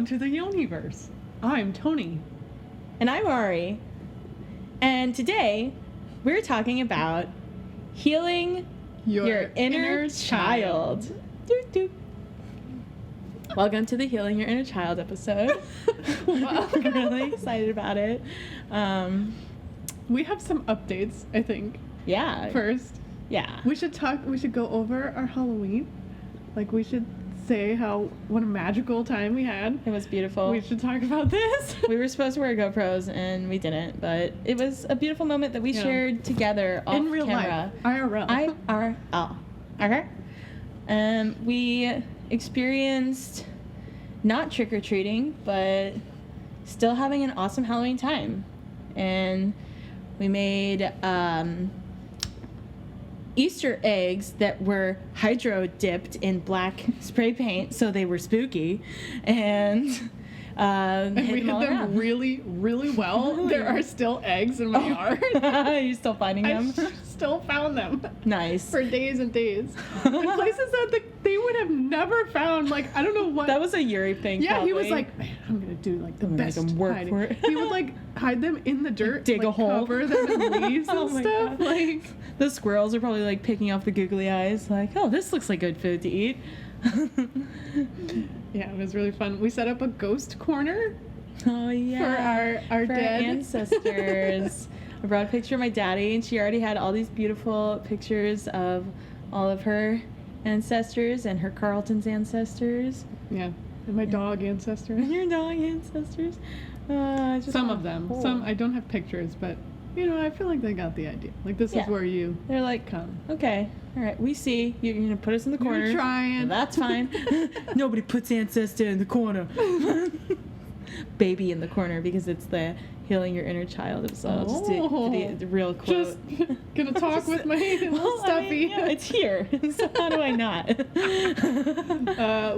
Welcome to the Yoni-Verse. I'm Toni. And I'm Ari. And today, we're talking about healing your inner child. Doot, doot. Welcome to the Healing Your Inner Child episode. I'm really excited about it. We have some updates, I think. Yeah. First. Yeah. We should go over our Halloween. Like, we should say what a magical time we had. It was beautiful. We should talk about this. We were supposed to wear GoPros and we didn't, but it was a beautiful moment that we shared together off in real camera. life. IRL. IRL. Okay. We experienced not trick-or-treating, but still having an awesome Halloween time. And we made Easter eggs that were hydro dipped in black spray paint, so they were spooky, and we hid them really, really well. There are still eggs in my yard. Are you still finding them? I still found them. Nice. For days and days. In places that they would have never found. Like, I don't know what. That was a Yuri thing. Yeah, probably. He was like, man, I'm gonna do like the best make him work hiding. for it. He would like hide them in the dirt, dig a hole, cover them in leaves and my stuff. God. Like the squirrels are probably like picking off the googly eyes, like, oh, this looks like good food to eat. Yeah, it was really fun. We set up a ghost corner. Oh yeah. For our dead ancestors. I brought a picture of my daddy, and she already had all these beautiful pictures of all of her ancestors and her Carlton's ancestors. Yeah, and my dog ancestors. And your dog ancestors. Some of them. Some I don't have pictures, but I feel like they got the idea. Like, this is where you They're like, come. Okay, all right, we see. You're going to put us in the corner. You're trying. That's fine. Nobody puts ancestor in the corner. Baby in the corner, because it's the healing your inner child. So I'll just do the real quote. Just gonna talk with my little stuffy. It's here. So how do I not?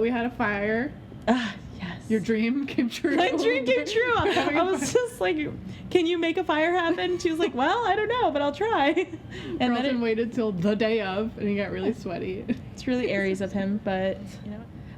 We had a fire. Yes. Your dream came true. My dream came true. I was just like, can you make a fire happen? She was like, well, I don't know, but I'll try. And then waited till the day of, and he got really sweaty. It's really Aries of him, but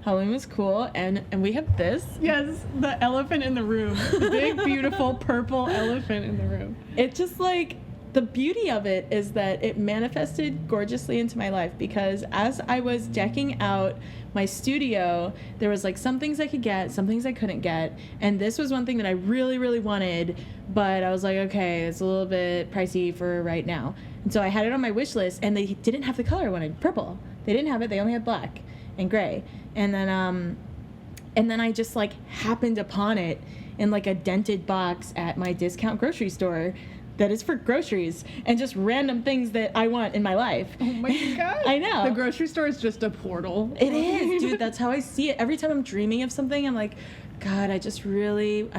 Halloween was cool, and we have this. Yes, the elephant in the room. The big, beautiful purple elephant in the room. It just like, the beauty of it is that it manifested gorgeously into my life, because as I was decking out my studio, there was like some things I could get, some things I couldn't get, and this was one thing that I really, really wanted, but I was like, okay, it's a little bit pricey for right now. And so I had it on my wish list, and they didn't have the color I wanted, purple. They didn't have it, they only had black and gray. And then I just like happened upon it in like a dented box at my discount grocery store that is for groceries and just random things that I want in my life. Oh my God. I know. The grocery store is just a portal. It is, dude. That's how I see it. Every time I'm dreaming of something, I'm like, God, I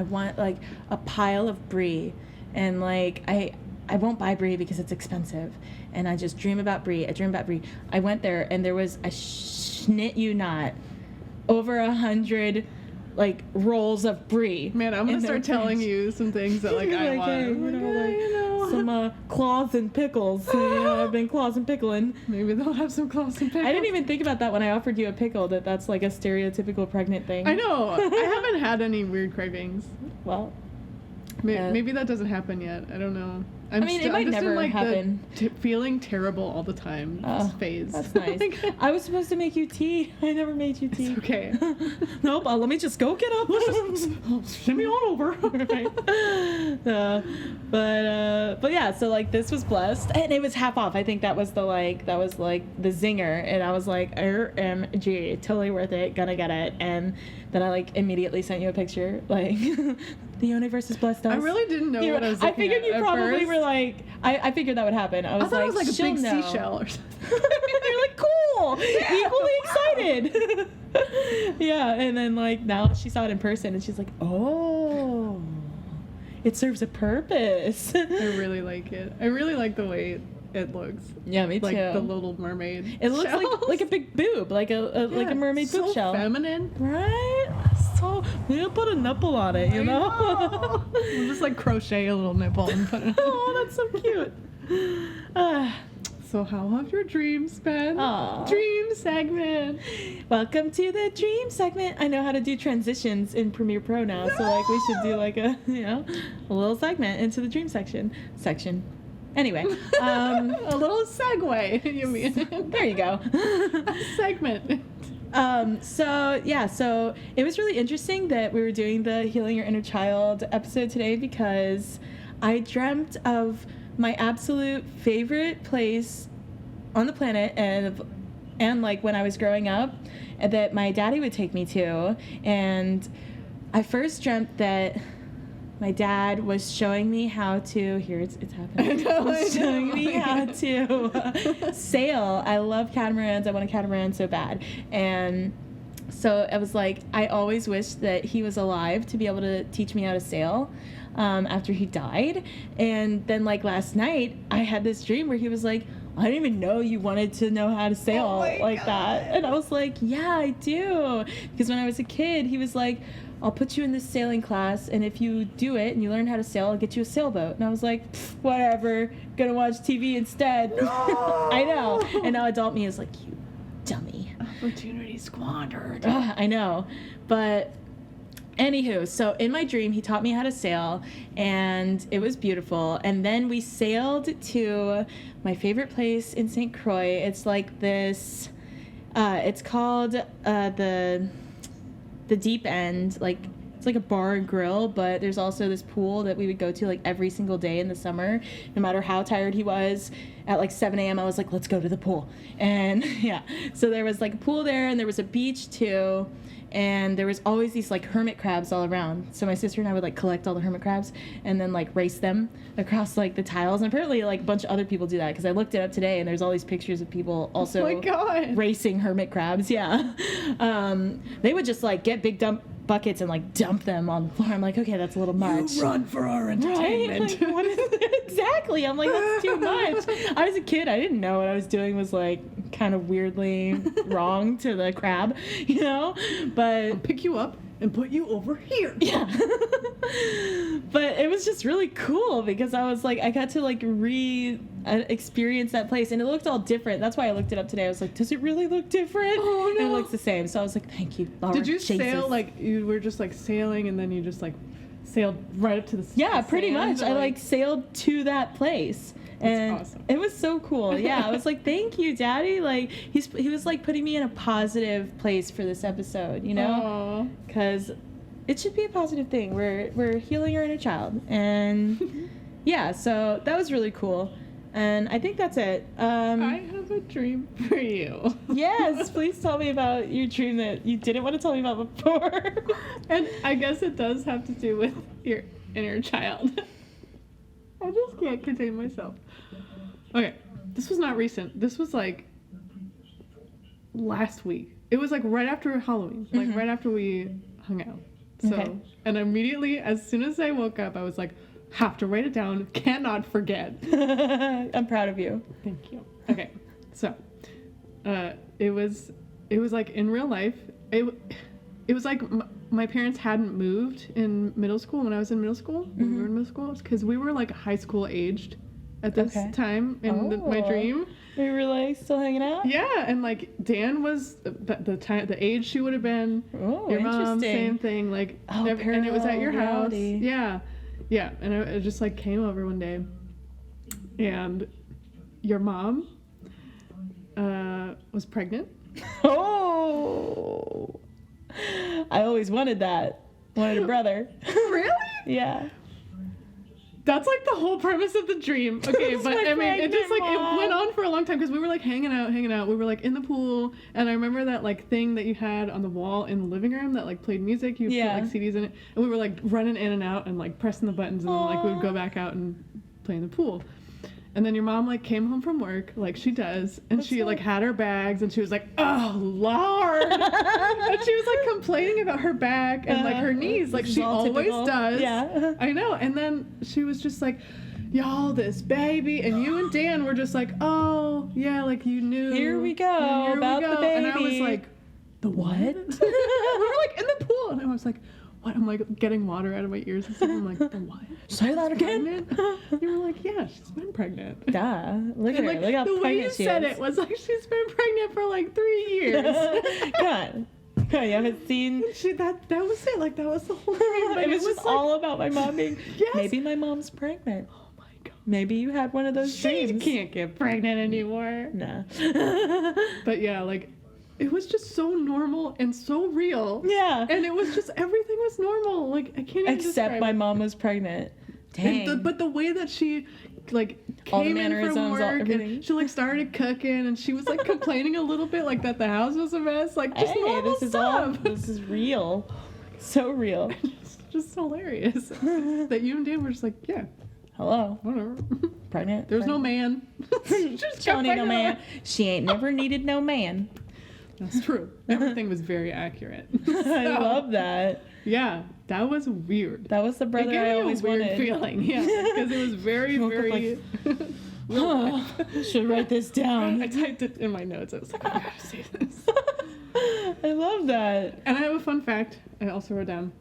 want like a pile of brie. And like, I won't buy brie because it's expensive. And I just dream about brie. I went there and there was a snit you not over 100 like rolls of brie. Man, I'm gonna start telling you some things that like I want. Hey, some claws and pickles. I've been claws and pickling. Maybe they'll have some claws and pickles. I didn't even think about that when I offered you a pickle. That's like a stereotypical pregnant thing. I know. I haven't had any weird cravings. Well, maybe that doesn't happen yet. I don't know. It might never happen. Feeling terrible all the time phase. That's nice. I was supposed to make you tea. I never made you tea. It's okay. Nope. Let me just go get up. Send me on over. But yeah. So like this was blessed, and it was half off. I think that was the zinger, and I was like, OMG, totally worth it. Gonna get it. And then I like immediately sent you a picture, like the Yoni-Verse is blessed us. I really didn't know what I was looking I figured at you probably first. were like, I figured that would happen. I thought it was like a big know. seashell or something. You're like, cool, equally excited. Yeah, and then like now she saw it in person and she's like, oh, it serves a purpose. I really like it. I really like the way it looks. Yeah, me too. Like the Little Mermaid. It looks like a big boob, like a mermaid boob shell. So feminine, right? So we put a nipple on it, you know? We'll just like crochet a little nipple and put it. Oh, that's so cute. So how have your dreams been? Aw. Dream segment. Welcome to the dream segment. I know how to do transitions in Premiere Pro now, so like we should do like a a little segment into the dream section. Anyway, A little segue, you mean? there you go. A segment. So it was really interesting that we were doing the Healing Your Inner Child episode today because I dreamt of my absolute favorite place on the planet and like when I was growing up that my daddy would take me to. And I first dreamt that my dad was showing me how to, here it's happening. Showing me how to sail. I love catamarans. I want a catamaran so bad. And so I was like, I always wished that he was alive to be able to teach me how to sail after he died. And then like last night, I had this dream where he was like, I didn't even know you wanted to know how to sail like that. And I was like, yeah, I do. Because when I was a kid, he was like, I'll put you in this sailing class, and if you do it and you learn how to sail, I'll get you a sailboat. And I was like, whatever, gonna watch TV instead. No! I know. And now adult me is like, you dummy. Opportunity squandered. I know. But anywho, so in my dream, he taught me how to sail, and it was beautiful. And then we sailed to my favorite place in St. Croix. It's like this, it's called the Deep End. Like, it's like a bar and grill, but there's also this pool that we would go to like every single day in the summer. No matter how tired he was, at like 7 a.m. I was like, let's go to the pool. And yeah, so there was like a pool there, and there was a beach too. And there was always these like hermit crabs all around. So my sister and I would like collect all the hermit crabs and then like race them across like the tiles. And apparently like a bunch of other people do that because I looked it up today and there's all these pictures of people also racing hermit crabs. Yeah. They would just like get big buckets and like dump them on the floor. I'm like, okay, that's a little much. You run for our entertainment. Right? Like, what is exactly. I'm like, that's too much. I was a kid. I didn't know what I was doing was like kind of weirdly wrong to the crab, you know? But I'll pick you up and put you over here. Yeah. But it was just really cool because I was like, I got to like experience that place, and it looked all different. That's why I looked it up today. I was like, does it really look different? Oh no. And it looks the same. So I was like, thank you, Lord. Did you Jesus. sail like you were just like sailing and then you just like sailed right up to the Yeah, the pretty sand, much. I like sailed to that place. And awesome. It was so cool. Yeah, I was like, thank you, Daddy. Like, he was like putting me in a positive place for this episode, you know? Because it should be a positive thing. We're healing our inner child. And yeah, so that was really cool. And I think that's it. I have a dream for you. Yes, please tell me about your dream that you didn't want to tell me about before. And I guess it does have to do with your inner child. I just can't contain myself. Okay, this was not recent. This was like last week. It was like right after Halloween, like right after we hung out. So, Okay. And immediately, as soon as I woke up, I was like, have to write it down, cannot forget. I'm proud of you. Thank you. Okay, so it was like in real life. It was like my parents hadn't moved in middle school when I was in middle school. When we were in middle school, because we were like high school aged at this time in my dream. We were like still hanging out. Yeah, and like Dan was the age she would have been. Oh, your mom, interesting. same thing. Like, and it was at your house. Yeah, yeah, and I just like came over one day, and your mom was pregnant. Oh, I always wanted that. Wanted a brother. Really? Yeah. That's like the whole premise of the dream. Okay, but I mean, it just like it went on for a long time because we were like hanging out. We were like in the pool, and I remember that like thing that you had on the wall in the living room that like played music. You put like CDs in it, and we were like running in and out and like pressing the buttons, and then like we would go back out and play in the pool. And then your mom like came home from work like she does, and she like had her bags, and she was like, "Oh Lord," and she was like complaining about her back and like her knees, like she always does. Yeah, I know. And then she was just like, "Y'all, this baby," and you and Dan were just like, "Oh yeah, like you knew." Here we go about the baby. And I was like, "The what?" We were like in the pool, and I was like, what? I'm like getting water out of my ears and stuff. I'm like, the what? Say that again. You were like, yeah, she's been pregnant. Duh. Look at her. Like, Look how the way pregnant you she said is. it was like she's been pregnant for like 3 years. God. God, you haven't seen. That was it. Like that was the whole dream. But It was just like, all about my mom being. Yes. Maybe my mom's pregnant. Oh my god. Maybe you had one of those She dreams. can't get pregnant anymore. Nah. But yeah, like it was just so normal and so real. Yeah. And it was just everything was normal. Like I can't even Except describe my it. mom was pregnant. Dang. But the way that she like All the came in mannerisms, from all- work everything. and she like started cooking and she was like complaining a little bit like that the house was a mess, like just Hey, normal this is all. stuff. This is real. So real. It's just hilarious that you and Dan were just like, yeah, Hello. whatever. Pregnant. There's no man. Just She don't need got no man. pregnant. She ain't never needed no man. That's true. Everything was very accurate. I So, love that. Yeah, that was weird. That was the It brother gave I me always a weird wanted. feeling, yeah, because it was very, Woke up very. I should write this down. I typed it in my notes. I was like, I gotta say this. I love that. And I have a fun fact. I also wrote down.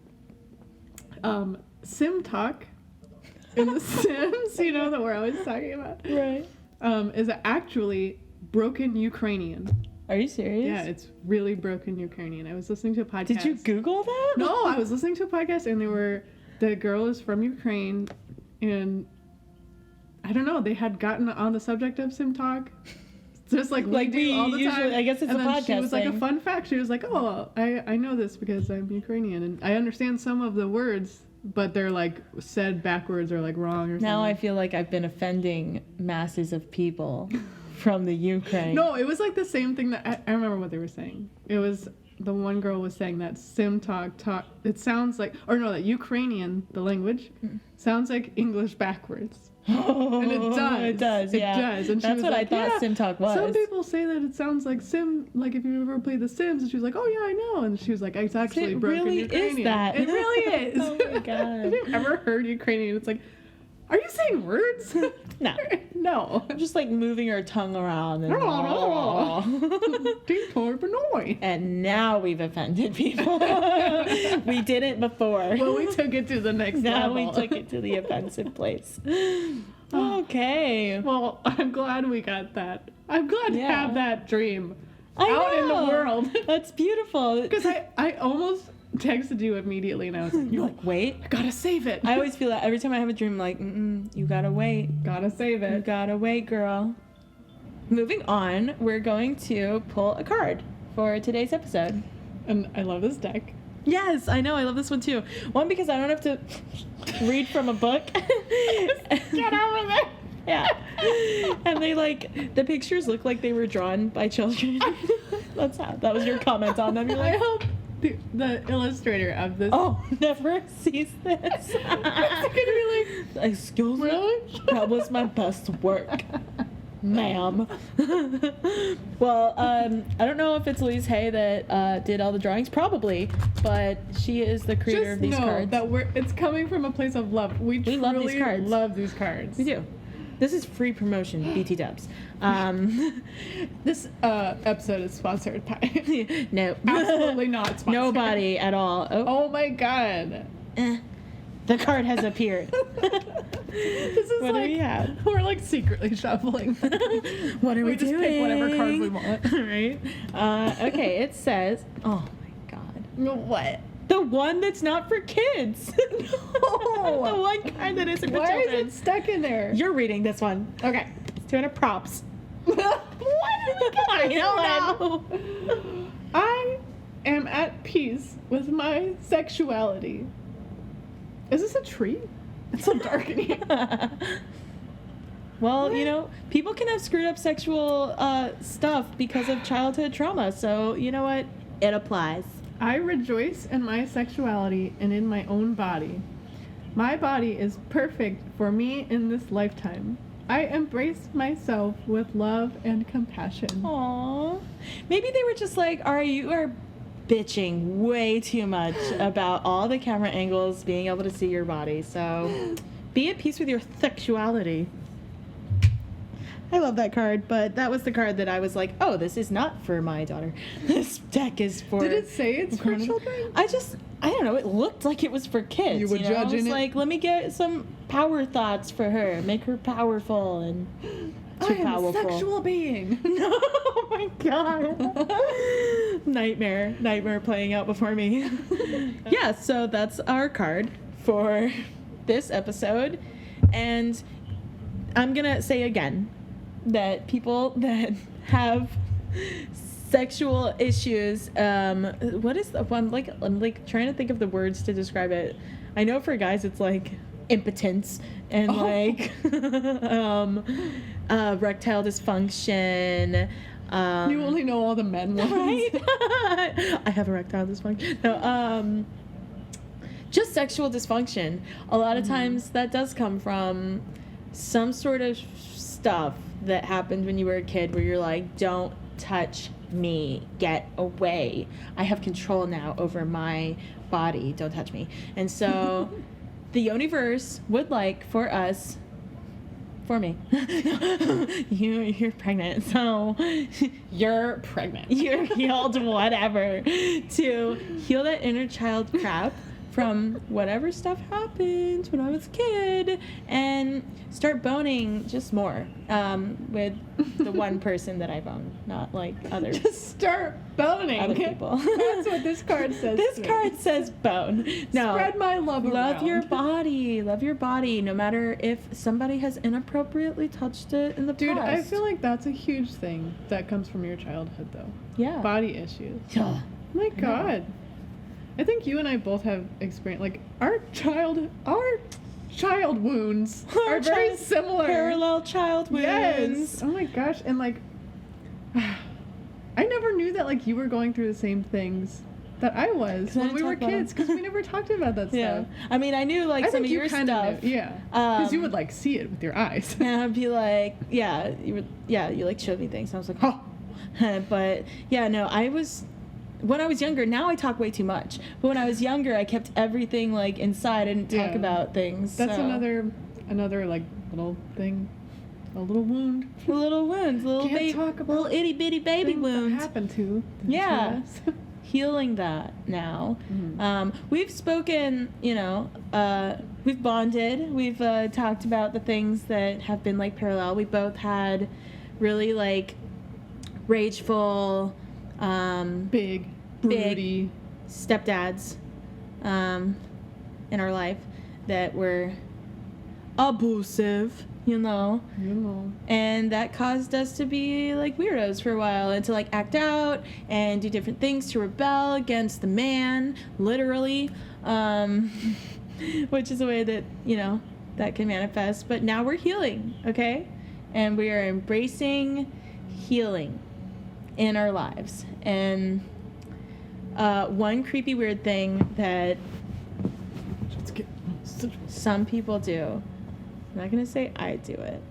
Sim talk in The Sims, you know that we're always talking about, Right. is actually broken Ukrainian. Are you serious? Yeah, it's really broken Ukrainian. I was listening to a podcast. Did you Google that? No, I was listening to a podcast and the girl is from Ukraine and I don't know, they had gotten on the subject of sim talk. Just like we do all the usually, time. I guess it's And a then podcast she was like a thing. fun fact. She was like, oh, I know this because I'm Ukrainian and I understand some of the words, but they're like said backwards or like wrong or something. Now I feel like I've been offending masses of people from the Ukraine. No, it was like the same thing that I remember what they were saying. It was the one girl was saying that sim talk it sounds like, or no, that Ukrainian, the language, sounds like English backwards. And it does. It does, yeah. It does. And she That's was what like, I thought yeah, sim talk was. Some people say that it sounds like sim, like if you ever played The Sims. And she was like, oh yeah, I know. And she was like, it's actually It broken really Ukrainian. is that. It really is. Oh my God. Have you ever heard Ukrainian? It's like, are you saying words? No. No. I'm just like moving her tongue around. And, and now we've offended people. We didn't before. Well, we took it to the next Now level. we took it to the offensive place. Okay. Well, I'm glad we got that. I'm glad to Yeah. have that dream I out in the know. world. That's beautiful. Because I almost texted you immediately and I was like, You're like, wait. I gotta save it. I always feel that every time I have a dream, like, you gotta wait. gotta save You it. gotta wait, girl. Moving on, we're going to pull a card for today's episode. And I love this deck. Yes, I know. I love this one too. One, because I don't have to read from a book. Get over there. Yeah. And they the pictures look like they were drawn by children. That was your comment on them. You're I like, hope the illustrator of this. oh, never sees this. It's gonna be like, Excuse me? really? That was my best work. Ma'am. Well, I don't know if it's Louise Hay that did all the drawings, probably, but she is the creator Just of these know cards. that it's coming from a place of love. We love these truly cards. love these cards. We do. This is free promotion, BT dubs. This episode is sponsored by. No. Absolutely not sponsored. Nobody at all. Oh, Oh my god. the card has appeared. This is What do like we have? we're like secretly shuffling. What are we just doing? pick whatever card we want. Right? Okay, it says, oh my god. What? The one that's not for kids. No. The one card that isn't for Why is children. it stuck in there? You're reading this one. Okay. It's 200 props. What? I know. I am at peace with my sexuality. Is this a tree? It's so dark in here. Well, you know, people can have screwed up sexual stuff because of childhood trauma. So, you know what? It applies. I rejoice in my sexuality and in my own body. My body is perfect for me in this lifetime. I embrace myself with love and compassion. Aww. Maybe they were just like, you are bitching way too much about all the camera angles, being able to see your body. So be at peace with your sexuality. I love that card, but that was the card that I was like, oh, this is not for my daughter. This deck is for... Did it say it's for children? I don't know, it looked like it was for kids. You were judging it? Like, let me get some power thoughts for her, make her powerful and too powerful. I am a sexual being. No, oh my god. Nightmare playing out before me. Yeah, so that's our card for this episode. And I'm gonna say again that people that have sexual issues, what is the I'm like trying to think of the words to describe it. I know for guys it's like impotence and like erectile dysfunction. You only know all the men ones. Right? I have erectile dysfunction. No, just sexual dysfunction. A lot of times that does come from some sort of stuff that happened when you were a kid where you're like, don't touch me, get away. I have control now over my body. Don't touch me. And so the Yoni-Verse would like for me. You're pregnant, so You're pregnant. you're healed, whatever, to heal that inner child crap from whatever stuff happened when I was a kid and start boning just more with the one person that I bone, not like others. Just start boning. Other people. That's what this card says. This card says bone. No. Spread my love around. Love your body. Love your body, no matter if somebody has inappropriately touched it in the Dude, past. I feel like that's a huge thing that comes from your childhood, though. Yeah. Body issues. Yeah. Oh my God. I think you and I both have experienced, like, our child wounds are very similar. Parallel child wounds. Yes. Oh my gosh. And, like, I never knew that, like, you were going through the same things that I was when we were kids, because we never talked about that Yeah. stuff. I mean, I knew, like, I some think of you your kinda stuff. knew, yeah. Because you would, like, see it with your eyes. And I'd be like, yeah, you like showed me things. And I was like, oh. But, yeah, no, when I was younger, now I talk way too much. But when I was younger, I kept everything, like, inside. I didn't talk about things. That's so. another, like, little thing. A little wound. Little wounds. Can't talk about little itty bitty baby things wounds. That happened to Yeah. us. Healing that now. Mm-hmm. We've spoken, we've bonded. We've talked about the things that have been, like, parallel. We both had really, like, rageful, big broody stepdads in our life that were abusive, and that caused us to be like weirdos for a while and to like act out and do different things to rebel against the man, literally, which is a way that that can manifest. But now we're healing, okay, and we are embracing healing in our lives. And one creepy weird thing that some people do, I'm not gonna say I do it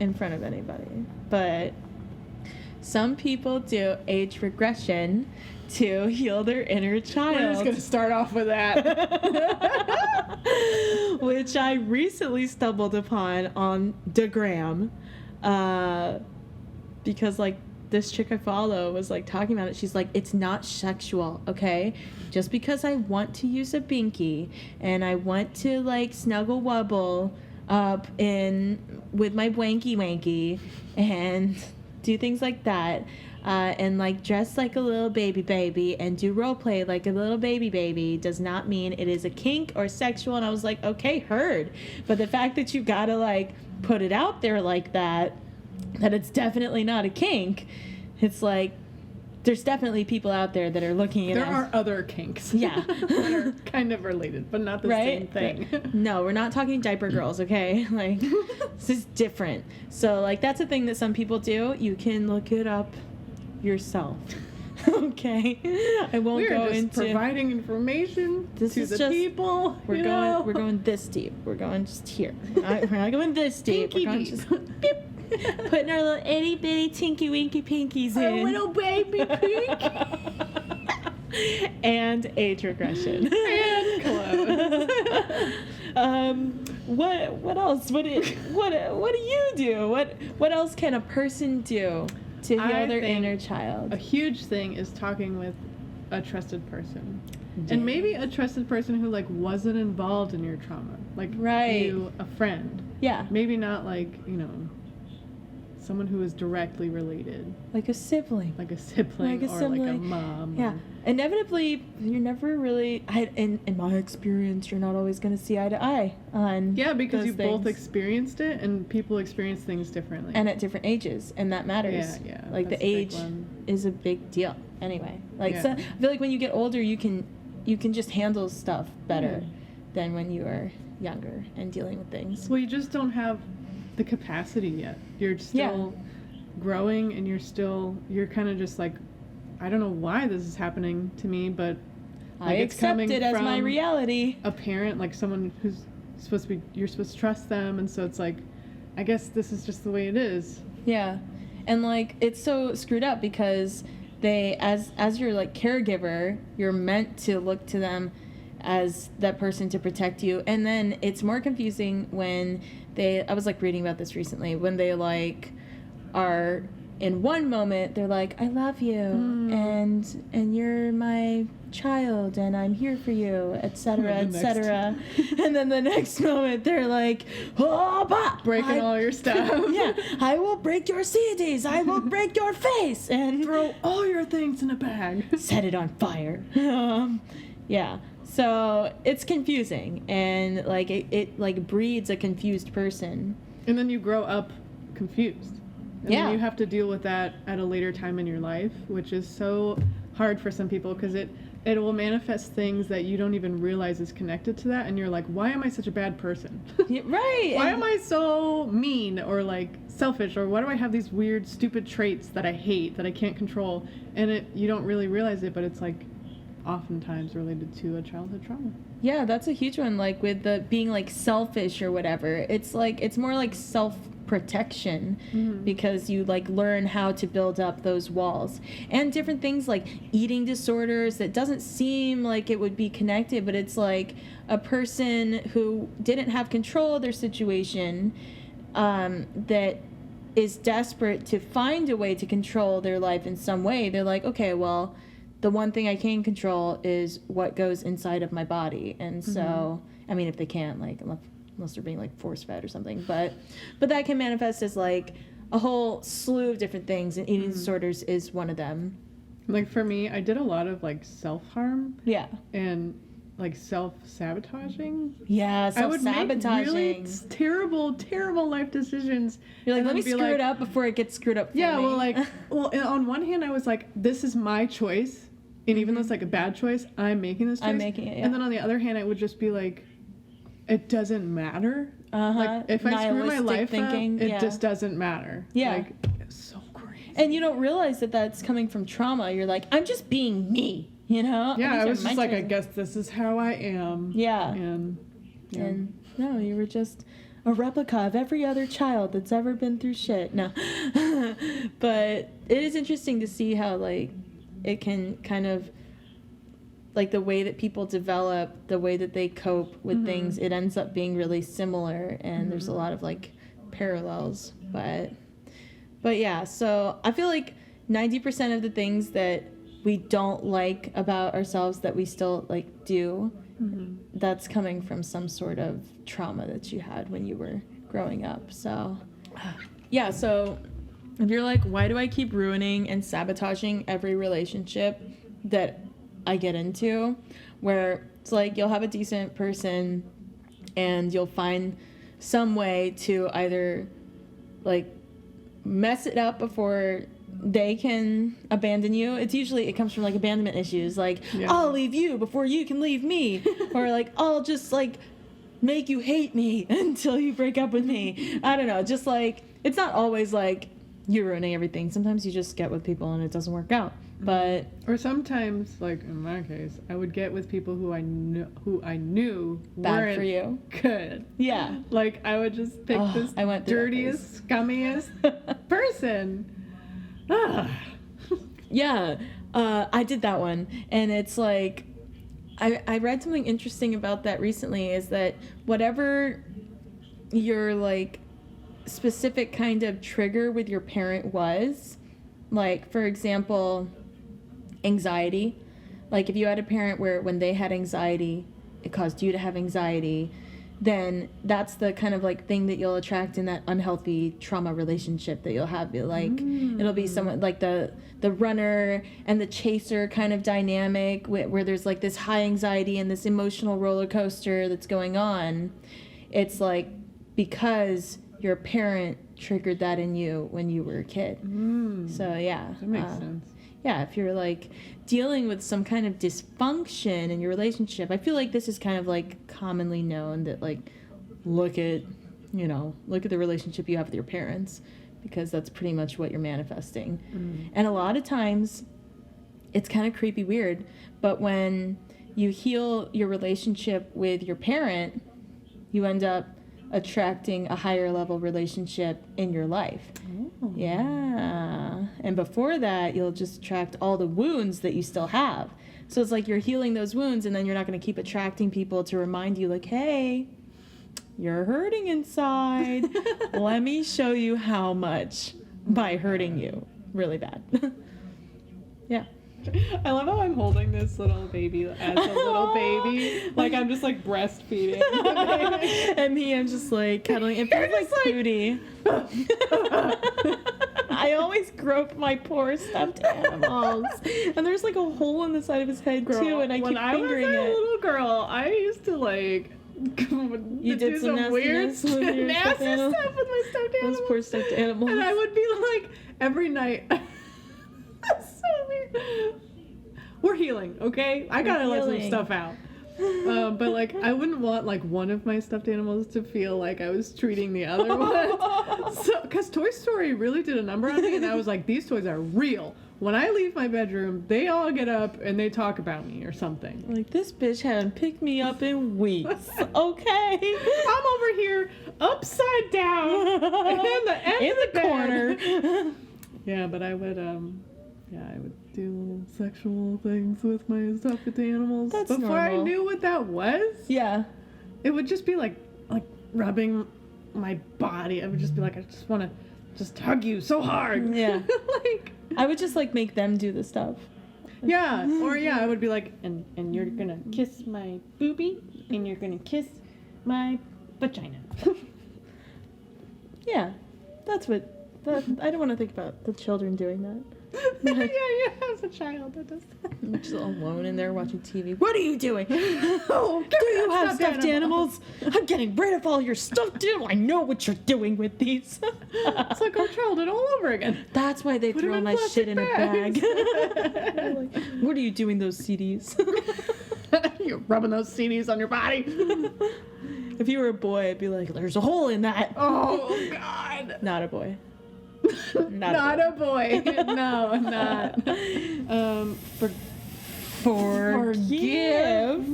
in front of anybody, but some people do age regression to heal their inner child. We're just gonna start off with that. Which I recently stumbled upon on the gram, because like this chick I follow was like talking about it. She's like, it's not sexual, okay? Just because I want to use a binky and I want to like snuggle wubble up with my wanky and do things like that, and like dress like a little baby and do role play like a little baby does not mean it is a kink or sexual. And I was like, okay, heard. But the fact that you gotta like put it out there like that it's definitely not a kink, it's like there's definitely people out there that are looking at there us. are other kinks. Yeah. That are kind of related, but not the same thing. No, we're not talking diaper girls, okay? Like, this is different. So, like, that's a thing that some people do. You can look it up yourself. Okay? I won't go into providing information to the people. We're going this deep. We're going just here. We're not going this deep. Pinky we're going deep. just beep. Putting our little itty bitty tinky winky pinkies in. Our little baby pink. And age regression. And clothes. What else? What do you do? What else can a person do to heal their inner child? A huge thing is talking with a trusted person. And maybe a trusted person who like wasn't involved in your trauma, like you, a friend. Yeah. Maybe not like, you know, someone who is directly related. Like a sibling. Like a sibling or like a mom. Yeah. Inevitably, you're never really, in my experience, you're not always going to see eye to eye on because you things. both experienced it, and people experience things differently. And at different ages, and that matters. Yeah. Like the age is a big deal anyway. Like so I feel like when you get older, you can just handle stuff better than when you are younger and dealing with things. Well, you just don't have the capacity yet. You're still growing, and you're kind of just like, I don't know why this is happening to me, but like, I it's accept coming it as my reality. A parent, like someone who's you're supposed to trust them, and so it's like, I guess this is just the way it is. Yeah. And like it's so screwed up because they as your like caregiver, you're meant to look to them as that person to protect you. And then it's more confusing when I was like reading about this recently, when they like are in one moment they're like, I love you and you're my child and I'm here for you, etc., etc. And then the next moment they're like, oh, bah, breaking all your stuff. I will break your CDs, I will break your face and throw all your things in a bag, set it on fire. So it's confusing, and like it like breeds a confused person, and then you grow up confused. And then you have to deal with that at a later time in your life, which is so hard for some people because it will manifest things that you don't even realize is connected to that, and you're like, why am I such a bad person? Right. Why am I so mean or like selfish, or why do I have these weird stupid traits that I hate that I can't control? And you don't really realize it, but it's like oftentimes related to a childhood trauma. Yeah, that's a huge one, like with the being like selfish or whatever. It's like it's more like self-protection because you like learn how to build up those walls. And different things like eating disorders that doesn't seem like it would be connected, but it's like a person who didn't have control of their situation that is desperate to find a way to control their life in some way. They're like, okay, well, the one thing I can control is what goes inside of my body. And so, I mean, if they can't, like, unless they're being, like, force-fed or something. But that can manifest as, like, a whole slew of different things, and eating disorders is one of them. Like, for me, I did a lot of, like, self-harm. Yeah. And, like, self-sabotaging. Yeah, self-sabotaging. I would make really terrible life decisions. You're like, let me screw it up before it gets screwed up for me. Yeah, well, on one hand, I was like, this is my choice. And even though it's like a bad choice, I'm making this choice. I'm making it, yeah. And then on the other hand, I would just be like, it doesn't matter. Like, if I screw my life up, it just doesn't matter. Yeah. Like, it's so crazy. And you don't realize that that's coming from trauma. You're like, I'm just being me, you know? Yeah, I was just like, I guess this is how I am. Yeah. And no, you were just a replica of every other child that's ever been through shit. No. But it is interesting to see how, like, it can kind of, like, the way that people develop, the way that they cope with things, it ends up being really similar, and there's a lot of, like, parallels. But yeah, so I feel like 90% of the things that we don't like about ourselves that we still, like, do, that's coming from some sort of trauma that you had when you were growing up. So, yeah, so if you're like, why do I keep ruining and sabotaging every relationship that I get into, where it's like you'll have a decent person and you'll find some way to either like mess it up before they can abandon you. It comes from like abandonment issues, like I'll leave you before you can leave me, or like I'll just like make you hate me until you break up with me. I don't know, just like it's not always like you're ruining everything. Sometimes you just get with people and it doesn't work out. But or sometimes, like in my case, I would get with people who I knew bad weren't for you. Good. Yeah. Like I would just pick this dirtiest, scummiest person. Yeah. I did that one, and it's like I read something interesting about that recently, is that whatever your like specific kind of trigger with your parent was, like for example, anxiety, Like if you had a parent where when they had anxiety, it caused you to have anxiety, then that's the kind of like thing that you'll attract in that unhealthy trauma relationship that you'll have. Like it'll be someone like the runner and the chaser kind of dynamic where there's like this high anxiety and this emotional roller coaster that's going on. It's like because your parent triggered that in you when you were a kid. So yeah, that makes sense. Yeah, if you're like dealing with some kind of dysfunction in your relationship, I feel like this is kind of like commonly known that like look at the relationship you have with your parents, because that's pretty much what you're manifesting. And a lot of times it's kind of creepy weird, but when you heal your relationship with your parent, you end up attracting a higher level relationship in your life. Yeah. And before that, you'll just attract all the wounds that you still have. So it's like you're healing those wounds, and then you're not going to keep attracting people to remind you like, hey, you're hurting inside. Let me show you how much by hurting you really bad. Yeah. I love how I'm holding this little baby as a little baby. Like I'm just like breastfeeding. And me, I'm just like cuddling. It feels like Pootie. I always grope my poor stuffed animals. And there's like a hole in the side of his head too, and I keep fingering it. When I was a little girl, I used to like you did some weird nasty stuff with my stuffed animals. Those poor stuffed animals. And I would be like every night. That's so weird. We're healing, okay? I gotta let some stuff out. But like, I wouldn't want like one of my stuffed animals to feel like I was treating the other one. So, because Toy Story really did a number on me, and I was like, these toys are real. When I leave my bedroom, they all get up and they talk about me or something. Like, this bitch hadn't picked me up in weeks. Okay. I'm over here upside down in the corner. Yeah, but I would do sexual things with my stuffed animals. That's Before normal. I knew what that was, yeah, it would just be like rubbing my body. I would just be like, I just want to just hug you so hard. Yeah. Like I would just like make them do the stuff. Yeah, or yeah, I would be like, and you're gonna kiss my boobie, and you're gonna kiss my vagina. Yeah, that's what. I don't want to think about the children doing that. Yeah, as a child, that does. I'm just alone in there watching TV. What are you doing? Oh, do you have stuffed animals? I'm getting rid of all your stuffed animals. I know what you're doing with these. It's like our childhood all over again. That's why they throw my shit in a bag. Like, what are you doing those CDs? You're rubbing those CDs on your body. If you were a boy, I'd be like, there's a hole in that. Oh, God. Not a boy. Not a boy. No, not. Forgive.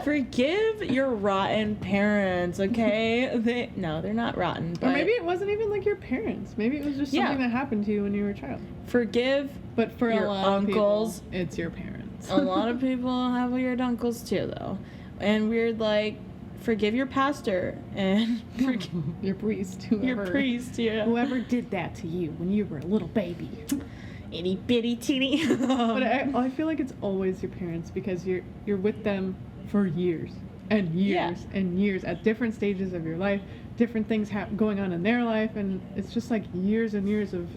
Forgive your rotten parents, okay? They're not rotten. But or maybe it wasn't even like your parents. Maybe it was just something that happened to you when you were a child. Forgive, but for your a lot uncles, of people, it's your parents. A lot of people have weird uncles too, though, and weird like. Forgive your pastor and your priest, yeah. Whoever did that to you when you were a little baby. Itty bitty teeny. But I feel like it's always your parents, because you're with them for years and years and years at different stages of your life, different things going on in their life, and it's just like years and years of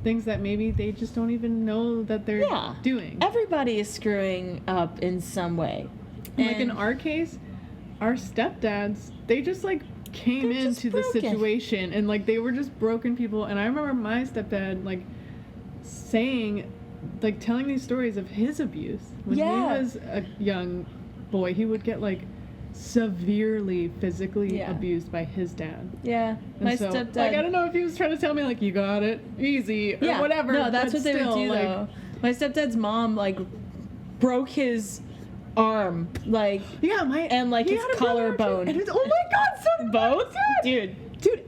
things that maybe they just don't even know that they're doing. Everybody is screwing up in some way. Like in our case, our stepdads, they just like came into the situation, and like they were just broken people. And I remember my stepdad like saying, like telling these stories of his abuse when he was a young boy. He would get like severely physically abused by his dad. Yeah, and my so, stepdad. Like I don't know if he was trying to tell me like you got it easy or whatever. No, that's what still, they would do like, though. My stepdad's mom like broke his arm, like and like his collarbone. Oh my God, so did both, dude,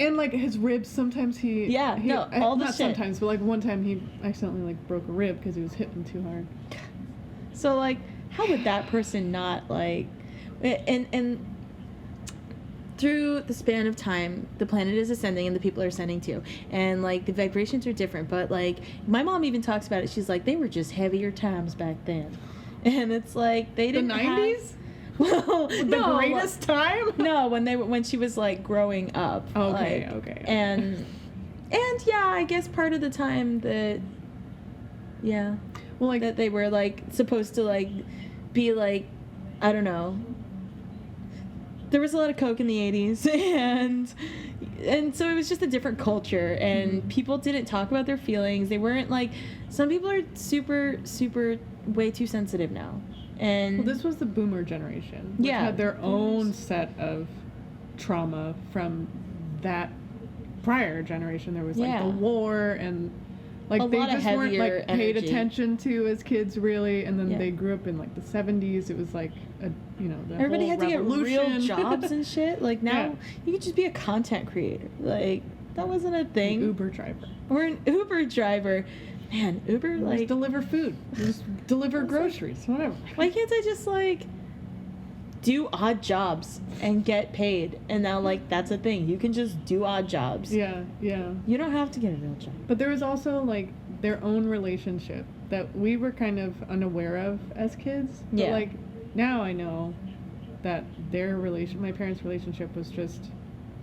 and like his ribs. Sometimes he all the not shit. Sometimes, but like one time he accidentally like broke a rib because he was hitting too hard. So like, how would that person not like? And through the span of time, the planet is ascending and the people are ascending too. And, like, the vibrations are different. But, like, my mom even talks about it. She's like, they were just heavier times back then. And it's like, they didn't The 90s? Well, The greatest time? No, when she was, like, growing up. Okay, like, okay. And yeah, I guess part of the time that, yeah, well, like, that they were, like, supposed to, like, be, like, I don't know. There was a lot of coke in the 80s, and so it was just a different culture, and people didn't talk about their feelings. They weren't, like, some people are super, super way too sensitive now. And well, this was the boomer generation, which Yeah. had their own set of trauma from that prior generation. There was, like, Yeah. the war, and, like, A they lot of just weren't, like, heavier paid energy. attention to as kids, really, and then Yeah. they grew up in, like, the 70s. It was, like, the everybody whole had to get real revolution. jobs and shit. Like, now, Yeah. you could just be a content creator. Like, that wasn't a thing. An Uber driver. Or an Uber driver. Man, Uber, Just like, deliver food. Just deliver groceries. Whatever. why can't I just, like, do odd jobs and get paid? And now, like, that's a thing. You can just do odd jobs. Yeah, yeah. You don't have to get a real job. But there was also, like, their own relationship that we were kind of unaware of as kids. But, Yeah. like, now I know that my parents' relationship was just,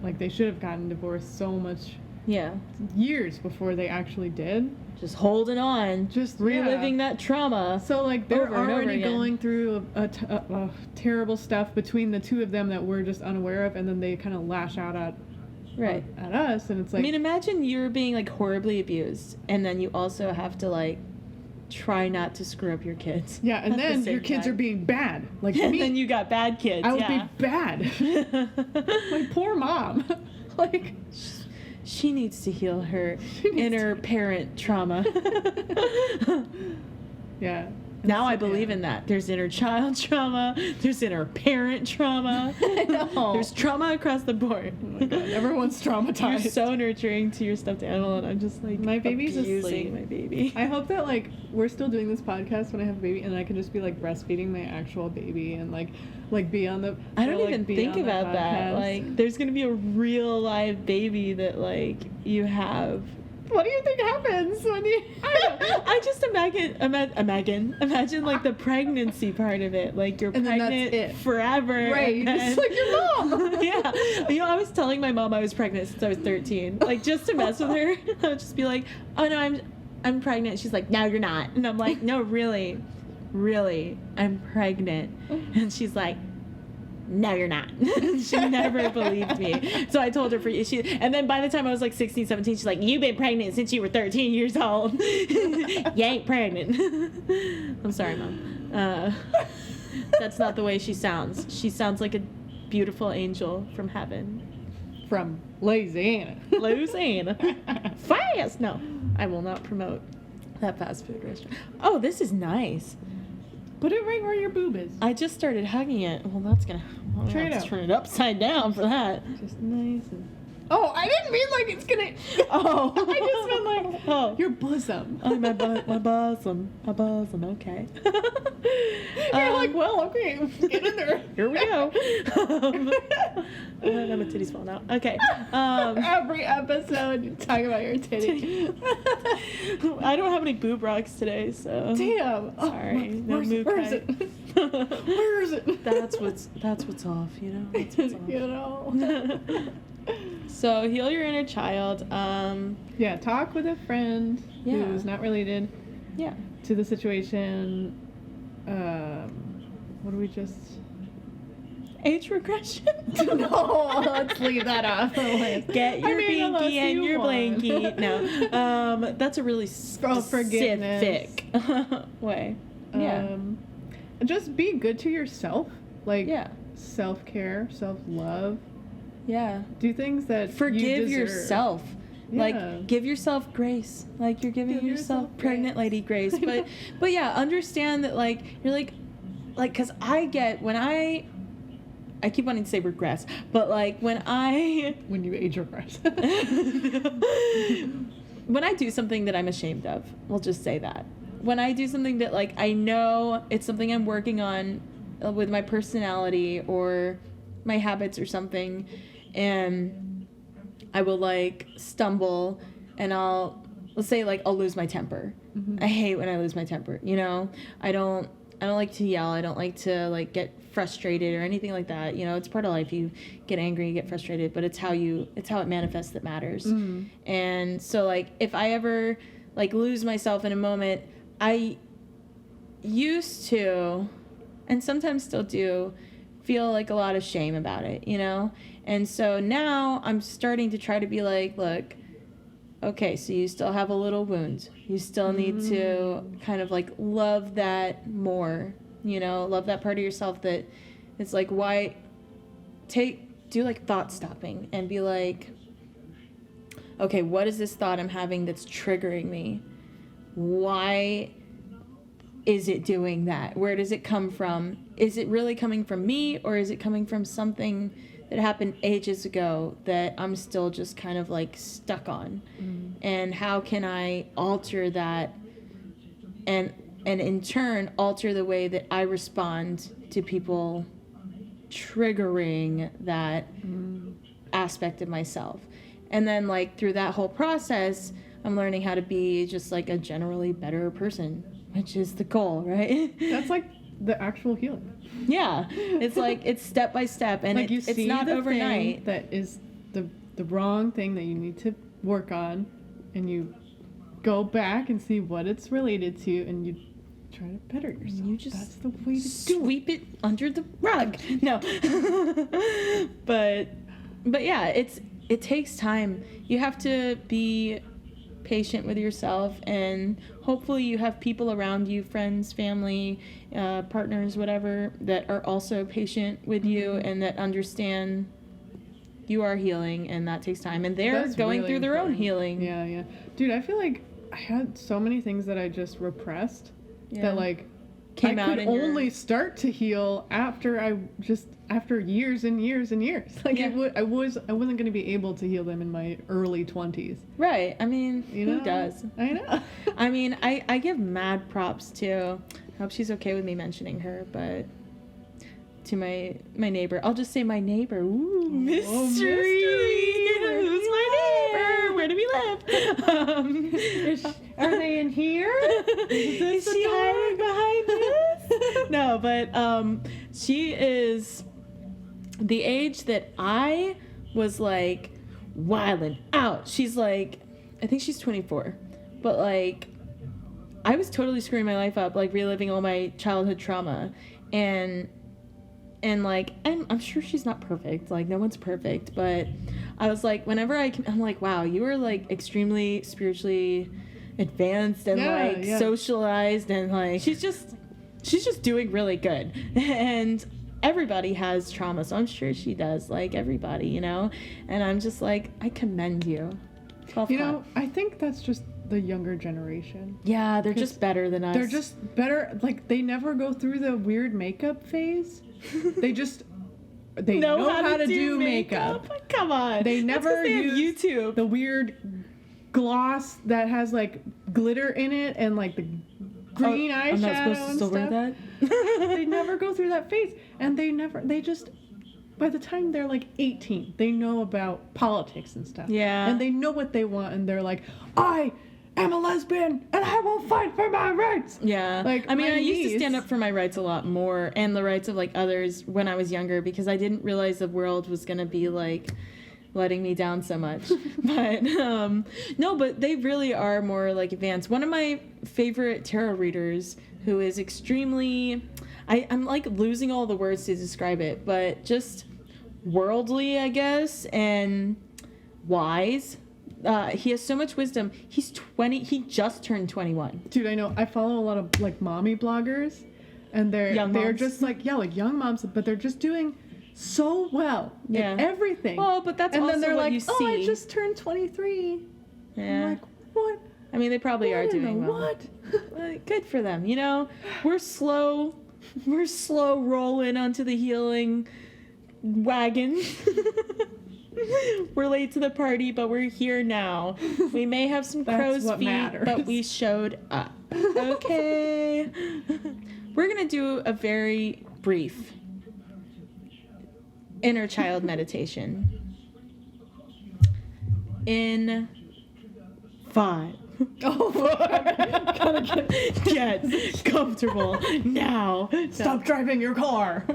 like, they should have gotten divorced so much Yeah. years before they actually did. Just holding on. Just reliving yeah. that trauma. So, like, they're Over and over already again. going through terrible stuff between the two of them that we're just unaware of, and then they kind of lash out at us, and it's like, I mean, imagine you're being, like, horribly abused, and then you also have to, like, try not to screw up your kids. yeah, and at the then same your kids time. are being bad. Like, And me, then you got bad kids. I would yeah. be bad. My poor mom. Like, She needs to heal her needs inner parent trauma. yeah. Now I believe in that. There's inner child trauma. There's inner parent trauma. I know. There's trauma across the board. Oh my God, everyone's traumatized. You're so nurturing to your stuffed animal, and I'm just like, My baby's abusing asleep. my baby. I hope that, like, we're still doing this podcast when I have a baby, and I can just be, like, breastfeeding my actual baby and, like be on the. I don't like, even be think on the about that. podcast. Like, there's gonna be a real live baby that, like, you have. What do you think happens when you? I just imagine like the pregnancy part of it. Like, you're And then that's pregnant it. forever. Right, and then- just like your mom. Yeah. You know, I was telling my mom I was pregnant since I was 13. Like, just to mess with her. I would just be like, oh no, I'm pregnant. She's like, no, you're not. And I'm like, no, really, I'm pregnant. And she's like, no, you're not. She never believed me. So I told her and then by the time I was like 16, 17, she's like, you've been pregnant since you were 13 years old. You ain't pregnant. I'm sorry, Mom. That's not the way she sounds. She sounds like a beautiful angel from heaven. From Louisiana. Louisiana. Fast! No, I will not promote that fast food restaurant. Oh, this is nice. Put it right where your boob is. I just started hugging it. Well, that's gonna. I'll Try it have to out. turn it upside down for that. Just nice and. Oh, I didn't mean like it's gonna. Oh. I just meant like Oh. your bosom. Oh, my bosom. Okay. You're like, well, okay, get in there. Here we go. Now my titties falling out. Okay. Every episode, you talk about your titty. I don't have any boob rocks today, so. Damn. Sorry. No where's, mood where is cut. it? Where is it? That's what's off, you know? That's what's off. You know. So heal your inner child. Yeah, talk with a friend Yeah. who's not related Yeah. to the situation. What do we just? Age regression. No, let's leave that off the list. Get your unless binky and you your want. blankie. No. That's a really forgiveness. specific way. Yeah. Just be good to yourself. Like, Yeah. self-care, self-love. Yeah. Do things that Forgive you deserve. yourself. Yeah. Like, give yourself grace. Like, you're giving Give yourself yourself pregnant grace. lady grace. But yeah, understand that, like, you're like, because I get, when I keep wanting to say regress, but, like, when When you age regress. when I do something that I'm ashamed of, we'll just say that. When I do something that, like, I know it's something I'm working on with my personality, or my habits or something, and I will like stumble, and let's say like I'll lose my temper. Mm-hmm. I hate when I lose my temper, you know? I don't like to yell. I don't like to like get frustrated or anything like that. You know, it's part of life. You get angry, you get frustrated, but it's how it manifests that matters. Mm-hmm. And so like if I ever like lose myself in a moment, I used to, and sometimes still do, feel like a lot of shame about it, you know? And so now I'm starting to try to be like, look, okay, so you still have a little wound. You still need to kind of like love that more, you know, love that part of yourself that it's like, why do like thought stopping and be like, okay, what is this thought I'm having that's triggering me? Why is it doing that? Where does it come from? Is it really coming from me, or is it coming from something that happened ages ago that I'm still just kind of like stuck on? And how can I alter that and in turn alter the way that I respond to people triggering that aspect of myself? And then like through that whole process, I'm learning how to be just like a generally better person, which is the goal, right? That's like the actual healing. Yeah, it's like it's step by step, and like it's not overnight. That is the wrong thing that you need to work on, and you go back and see what it's related to, and you try to better yourself. You just that's the way to sweep it under the rug. No, but yeah, it takes time. You have to be patient with yourself, and hopefully you have people around you, friends, family, partners, whatever, that are also patient with you and that understand you are healing, and that takes time, and they're going really through their own important. healing. Yeah. Dude, I feel like I had so many things that I just repressed that like came I out could only start to heal after years and years and years. Like I wasn't going to be able to heal them in my early 20s. Right. I mean, who does? I know. I mean, I give mad props to, I hope she's okay with me mentioning her, but to my neighbor. I'll just say my neighbor. Ooh, mystery. Who's my neighbor? Where do we live? Are they in here? Is she hiding behind this? No, but she is the age that I was like wilding out. She's like, I think she's 24, but like I was totally screwing my life up, like reliving all my childhood trauma, and like I'm sure she's not perfect, like no one's perfect, but I was like, whenever I'm like, wow, you were like extremely spiritually advanced and socialized, and like she's just doing really good. And everybody has trauma, so I'm sure she does, like everybody, you know. And I'm just like, I commend you. You know, I think that's just the younger generation. Yeah, they're just better than us. They're just better. Like they never go through the weird makeup phase. They know how to do makeup. Come on. They never use YouTube. The weird gloss that has like glitter in it and like the green eyeshadow. I'm not supposed to still wear that. They never go through that phase, and they just by the time they're like 18, they know about politics and stuff. Yeah. And they know what they want, and they're like, I am a lesbian and I will fight for my rights. Yeah. Like, I mean, I used to stand up for my rights a lot more, and the rights of like others when I was younger, because I didn't realize the world was going to be like letting me down so much. But no, but they really are more like advanced. One of my favorite tarot readers, who is extremely, I'm like losing all the words to describe it, but just worldly, I guess, and wise. He has so much wisdom. He's 20. He just turned 21. Dude, I know. I follow a lot of like mommy bloggers, and they're just like young moms, but they're just doing so well at everything. Well, but that's and also then they're what like, you see. oh, I just turned 23. Yeah. I'm like, what? I mean, they probably are doing well. What? Well, good for them. You know, we're slow rolling onto the healing wagon. We're late to the party, but we're here now. We may have some crow's feet, but we showed up. Okay. We're going to do a very brief inner child meditation. In 5. Oh, gotta Get comfortable now. stop driving your car.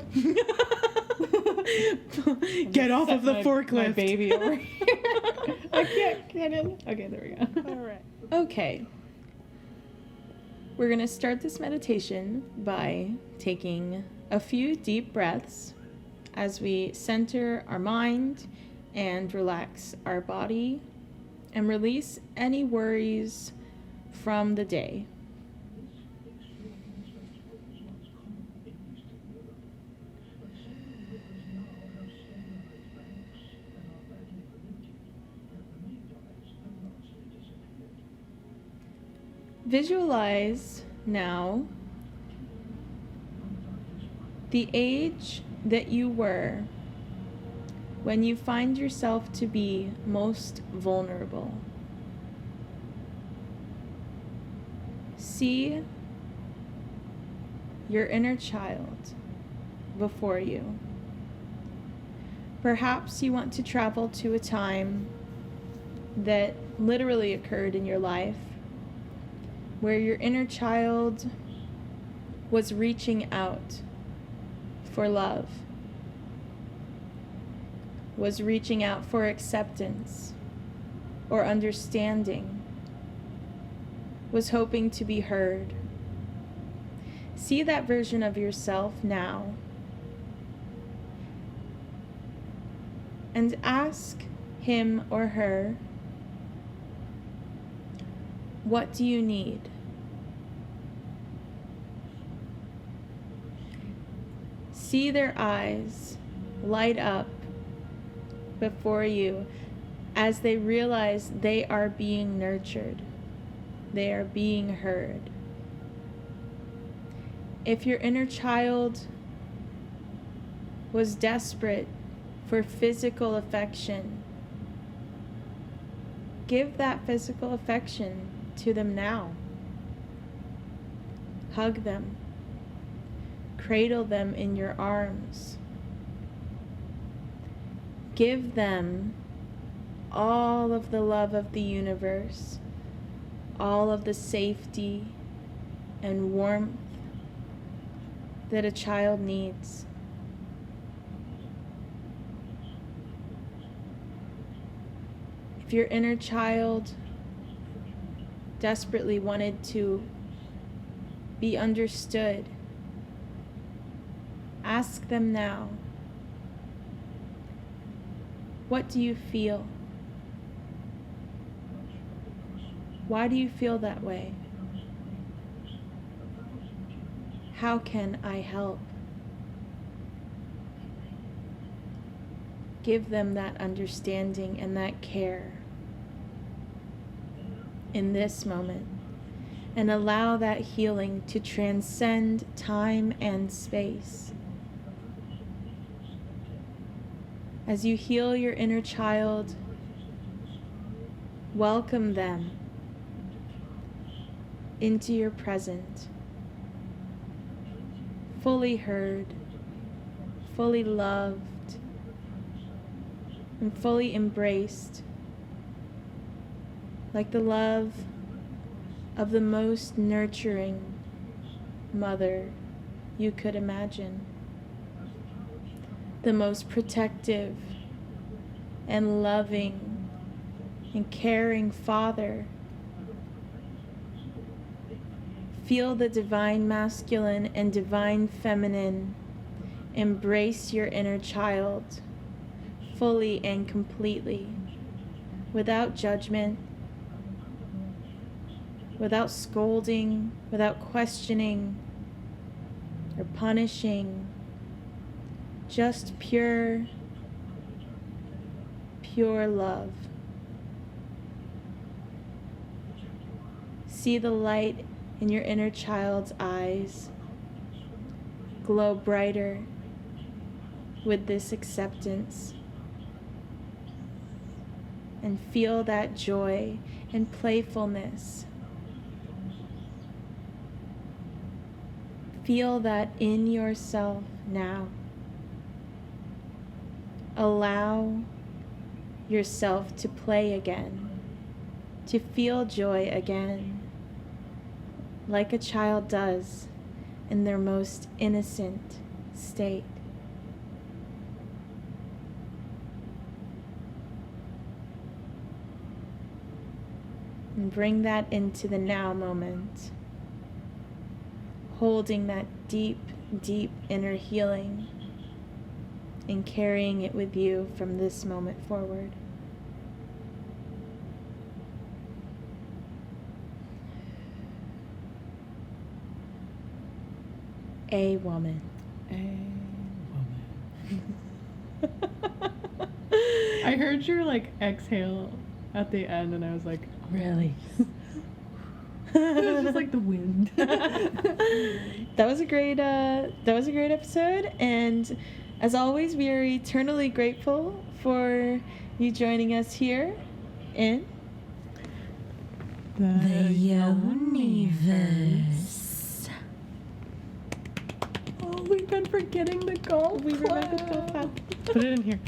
Get off of the forklift. My baby over here. I can't get in. Okay, there we go. All right. Okay. We're going to start this meditation by taking a few deep breaths as we center our mind and relax our body and release any worries from the day. Visualize now the age that you were when you find yourself to be most vulnerable. See your inner child before you. Perhaps you want to travel to a time that literally occurred in your life where your inner child was reaching out for love, was reaching out for acceptance or understanding, was hoping to be heard. See that version of yourself now and ask him or her, what do you need? See their eyes light up before you as they realize they are being nurtured. They are being heard. If your inner child was desperate for physical affection, give that physical affection to them now. Hug them. Cradle them in your arms. Give them all of the love of the universe, all of the safety and warmth that a child needs. If your inner child desperately wanted to be understood, ask them now, what do you feel? Why do you feel that way? How can I help? Give them that understanding and that care in this moment, and allow that healing to transcend time and space. As you heal your inner child, welcome them into your present, fully heard, fully loved, and fully embraced, like the love of the most nurturing mother you could imagine, the most protective and loving and caring father. Feel the divine masculine and divine feminine embrace your inner child fully and completely, without judgment, without scolding, without questioning or punishing. Just pure love. See the light in your inner child's eyes glow brighter with this acceptance, and feel that joy and playfulness. Feel that in yourself now. Allow yourself to play again, to feel joy again, like a child does in their most innocent state. And bring that into the now moment, holding that deep, deep inner healing and carrying it with you from this moment forward. A woman. A woman. I heard your like exhale at the end, and I was like, Really? it was just like the wind. That was a great episode, and as always, we are eternally grateful for you joining us here in the Yoni-Verse. Oh, we've been forgetting the golf. We remembered golf clap. Put it in here.